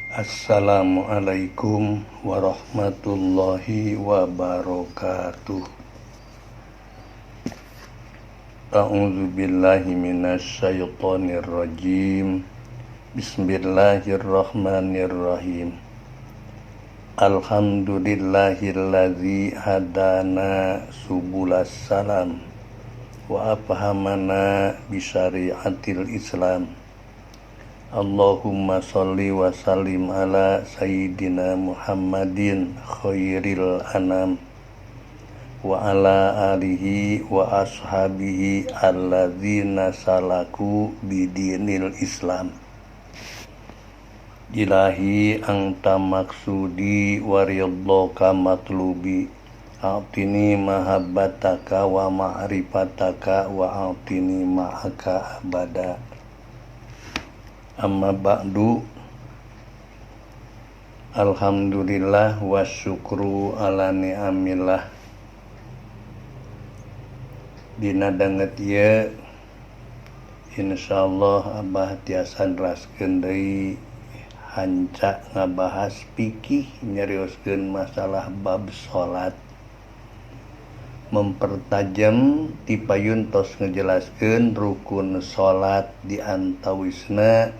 Assalamualaikum warahmatullahi wabarakatuh. A'udzu billahi minasyaitonir rajim. Bismillahirrahmanirrahim. Alhamdulillahilladzi hadana subulas salam wa afhamana bisyariatil Islam. Allahumma sholli wa sallim ala sayyidina Muhammadin khairil anam wa ala alihi wa ashabihi alladzina salaku bidinil Islam. Ilahi anta maksudi wa ridhaka matlubi, a'tini mahabbataka wa ma'rifataka wa a'tini ma'aka abada. Amma ba'du. Alhamdulillah wa syukru ala ni'amillah. Dina danget ieu insyaallah Abah tiasa neraskeun deui hanca ngabahas fikih, nyarioskeun masalah bab salat. Mempertajam tipayun tos ngejelaskeun rukun salat di antawisna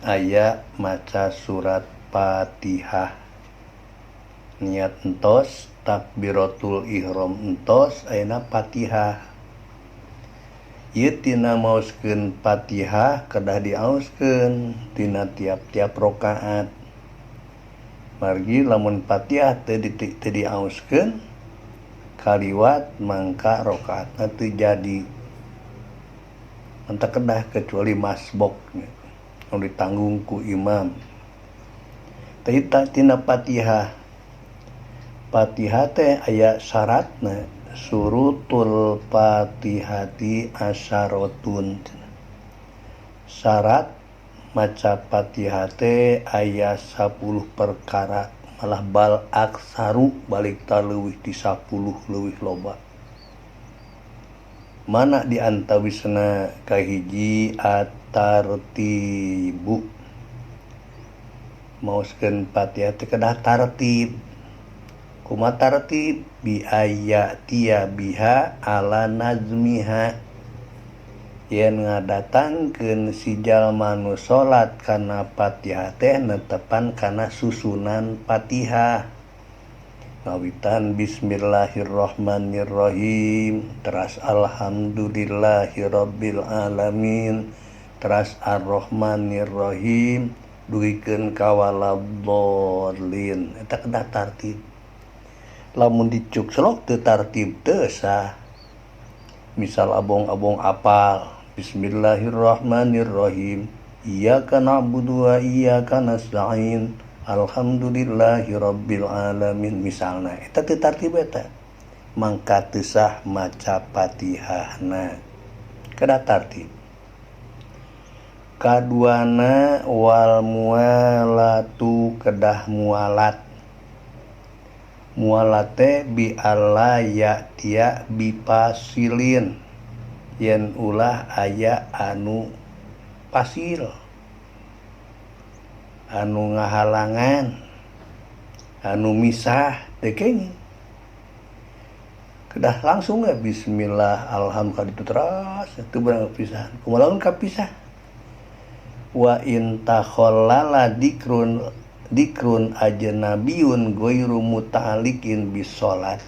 aya maca surat Fatihah. Niat entos, takbiratul ihram entos, ayeuna Fatihah. Ieu tina maoskeun Fatihah kedah diaoskeun tina tiap-tiap rakaat. Margi lamun Fatihah teu diaoskeun kaliwat mangka rakaatna teu jadi. Anta kedah kecuali masbok nu ditanggung ku imam. Tina Fatihah. Fatihah teh aya syaratna, surutul Fatihati asyaratun. Syarat maca Fatihah teh aya 10 perkara, malah bal aksaru balik leuwih di 10 leuwih loba. Mana di antawisna kahiji at-tartibu. Maoskeun Fatihah teh kedah tartib. Kumaha tartib? Bi ayatiya biha ala nazmiha. Yen ngadatangkeun si jalma nu salat kana Fatihah teh netepan kana susunan Fatihah. Ngawitan bismillahirrahmanirrahim, teras alhamdulillahirabbil alamin, teras arrahmanirrahim, duikeun ka waladhdallin. Eta kedah tartib. Lamun dicuk selok teu tartib teu sah. Misal abong-abong apal bismillahirrahmanirrahim, iyyaka na'budu wa iyyaka nasta'in, alhamdulillahirabbil alamin misalna. Eta teu tartib eta. Mangka teu sah maca Fatihahna. Kedah tartib. Kaduana wal mualatu, kedah mualat. Mualate bi alla ya'tiya bi pasilin, yen ulah aya anu pasil, anu ngahalangan, anu misah teh kenging. Kedah langsung we bismillah alhamdulillah itu teras teu beurang pisahan. Kumaha lamun kapisah? Wa in takhallala dikrun ajnabiyun ghairu muta'alliqin bis salat.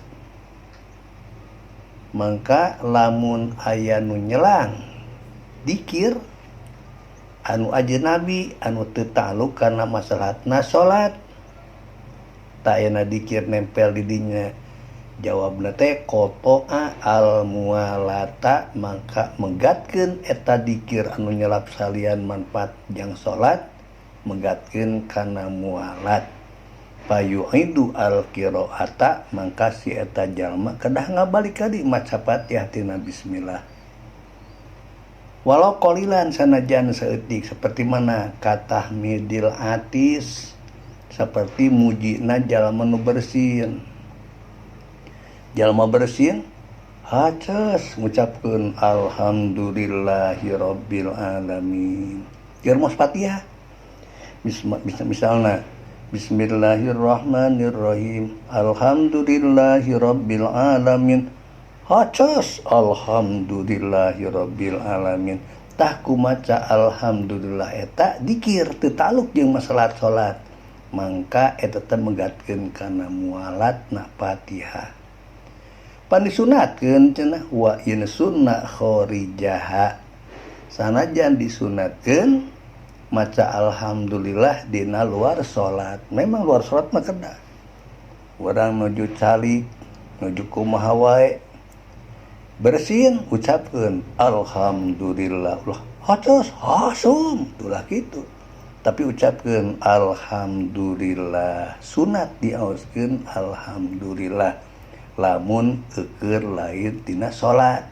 Mangka lamun aya nu nyelang dikir anu ajnabi anu teu ta'alluq kana masalatna salat, ta ayeuna dikir nempel di dinya, jawabna teh qata'a al mualata, mangka menggatkeun eta dikir anu nyelap salian manfaat jang salat, menggatkeun kana mualat. Fayu'idu al-qiraata, mangka si eta jalma kedah ngabalik kadi maca Fatihah tina bismillah. Walau qalilan, sanajan saeutik, seperti mana katahmidil atis, seperti mujina jalma nu bersin. Jalma bersin haces ngucapkeun alhamdulillahirabbil alamin. Keur mos Fatihah misalna Bismillahirrahmanirrahim, Alhamdulillahirabbil alamin, hacos Alhamdulillahirabbil alamin. Tah kumaca alhamdulillah eta dikir teu taluk jeung masalah salat, mangka eta teh menggatkeun kana mualatna Fatihah. Pan disunatkeun cenah wa in sunnah kharijaha, sanajan disunatkeun maca alhamdulillah dina luar salat. Memang luar salat mah kedah urang nuju calik nuju kumaha wae bersin ucapkeun alhamdulillah, ulah hacos hasum ulah kitu, tapi ucapkeun alhamdulillah. Sunat diaoskeun alhamdulillah lamun keur lain tina salat.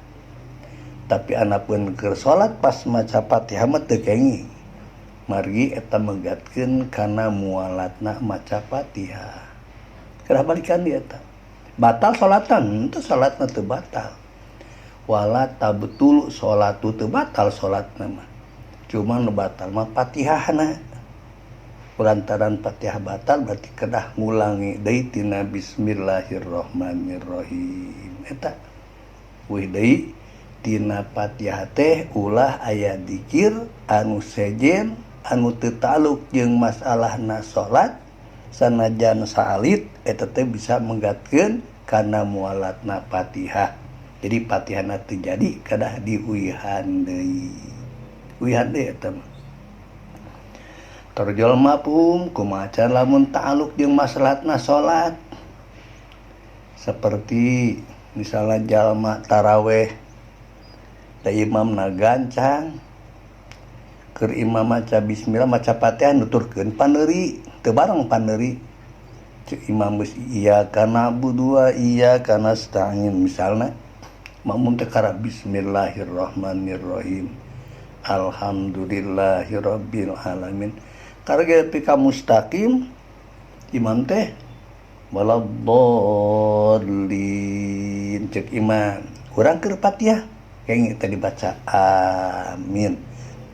Tapi anapun keur salat pas maca Fatihah mah teu kenging, margi eta menggatkeun kana mualatna maca Fatihah. Kedah balikan di eta batal salatan, teu salatna teu batal. Wala tabtul salatu, teu batal salatna mah, cuma nu batal mah Fatihahna. Lantaran Fatihah batal berarti kedah ngulangi deui tina bismillahirrahmanirrahim eta. Wih deui tina Fatihah teh ulah aya dzikir anu sejen anu teu taluk jeung masalahna salat, sanajan salit eta teh bisa menggatkeun kana mualatna Fatihah. Jadi Fatihahna teu jadi kadah diuihan deui. Uihan deui eta mah. Torjol mapum kumaha lamun ta'aluk jeung masalatna salat. Seperti misalnya jalma taraweh da imamna gancang, keur imam maca bismillah maca Fatihah nuturkeun paneuri, teu bareng paneuri. Cek imam geus iyyaka na'budu wa iyyaka nasta'in misalna, makmum teh kara bismillahirrahmanirrahim, alhamdulillahirabbil alamin. Karena ketika mustaqim imam teh waladdallin cek imam urang keur Fatihah kenging tadi baca amin.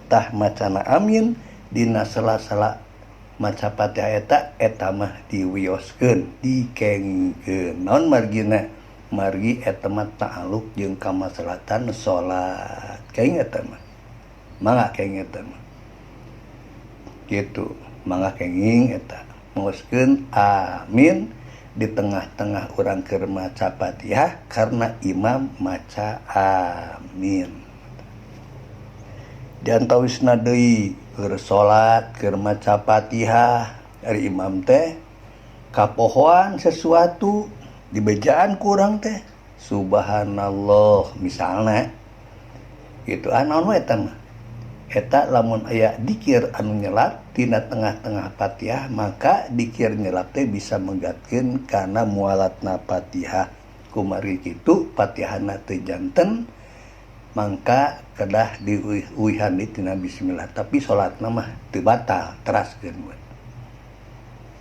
Tah macana amin dina sela-sela maca Fatihah eta mah diwioskeun dikengingkeun. Naon margina? Margi eta mah ta'aluk jeung kamaslahatan salat. Kenging eta mah. Mangga kenging eta mah. Gitu, mangga kenging eta ngoskeun amin di tengah-tengah urang keur maca Fatihah karena imam maca amin. Diantawisna deui keur salat keur maca Fatihah ari imam teh kapohoan sesuatu di bejaan ku urang teh subhanallah misalna gitu. Naon we eta mah? Eta lamun aya dikir anu nyelat tina tengah-tengah Fatihah, maka dikir nyelat teh bisa menggatkeun kana mualatna Fatihah. Kumari kitu Fatihahna teu janten, mangka kedah diuihan tina bismillah. Tapi salatna mah teu batal, teraskeun we.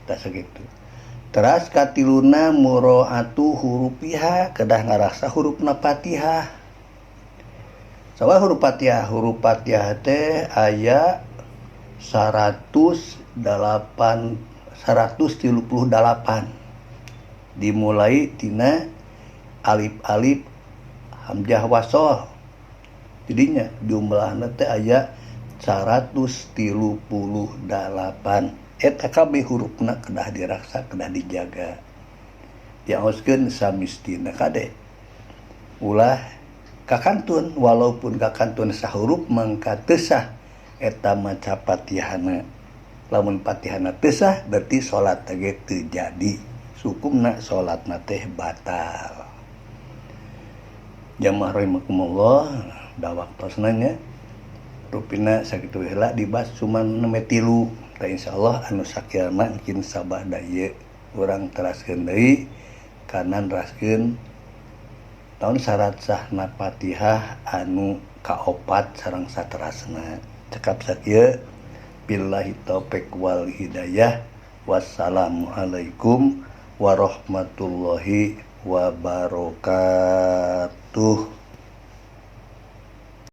Tah sakitu. Teras katiluna muraatu hurufiha, kedah ngarasa hurufna Fatihah. Sawa huruf Fatihah teh aya 138 dimulai tina alif hamzah wasol. Jadinya jumlahna teh aya 138. Eta kabeh hurufna kedah diraksa, kedah dijaga. Diaoskeun samistina kade. Ulah kakantun, walaupun kakantun sahuruf mangka teu sah eta maca Fatihahna. Lamun Fatihahna teu sah berarti salat teh teu jadi, sukumna salatna teh batal. Jamaah rahimakumullah, da waktosna nya rupina sakitu heula dibahas cuman 3. Tah insyaallah anu sakieu mah engkin sabada ieu urang teraskeun deui kana neraskeun taun syarat sahna Fatihah anu kaopat sareng saterasna. Cekap sakieu, billahi taufiq wal hidayah. Wassalamualaikum warahmatullahi wabarakatuh.